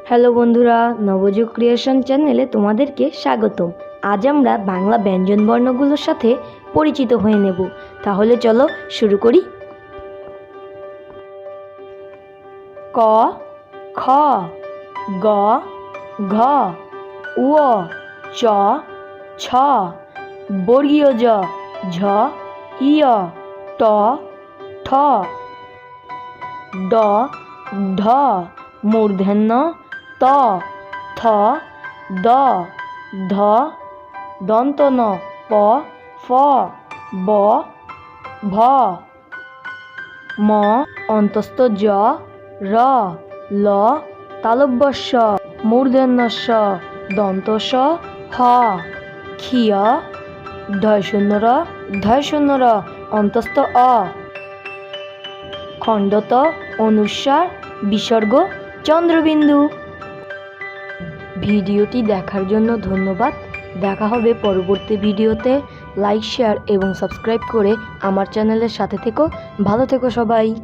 Hello বন্ধুরা, নবযুগ creation চ্যানেলে তোমাদেরকে স্বাগতম। আজ আমরা বাংলা ব্যঞ্জন বর্ণগুলোর সাথে পরিচিত হয়ে নেব। তাহলে চলো শুরু করি। ক, খ, গ, ঘ, উ, চ, ছ, বর্গীয় জ, ঝ, ইয়, ট, ঠ, ড, ঢ, মূর্ধন্য ত, থ, দ, ধ, দন্ত ন, প, ফ, ব, ভ, ম, অন্তস্থ জ, র, ল, তালব্য শ, মূর্ধন্য স, দন্ত স, হ, ক্ষিয়, ঢ র, অন্তস্থ অ, খণ্ডত, অনুস্বার, বিসর্গ, চন্দ্রবিন্দু। ভিডিওটি দেখার জন্য ধন্যবাদ। দেখা হবে পরবর্তী ভিডিওতে। লাইক, শেয়ার এবং সাবস্ক্রাইব করে আমার চ্যানেলের সাথে থেকো। ভালো থেকো সবাই।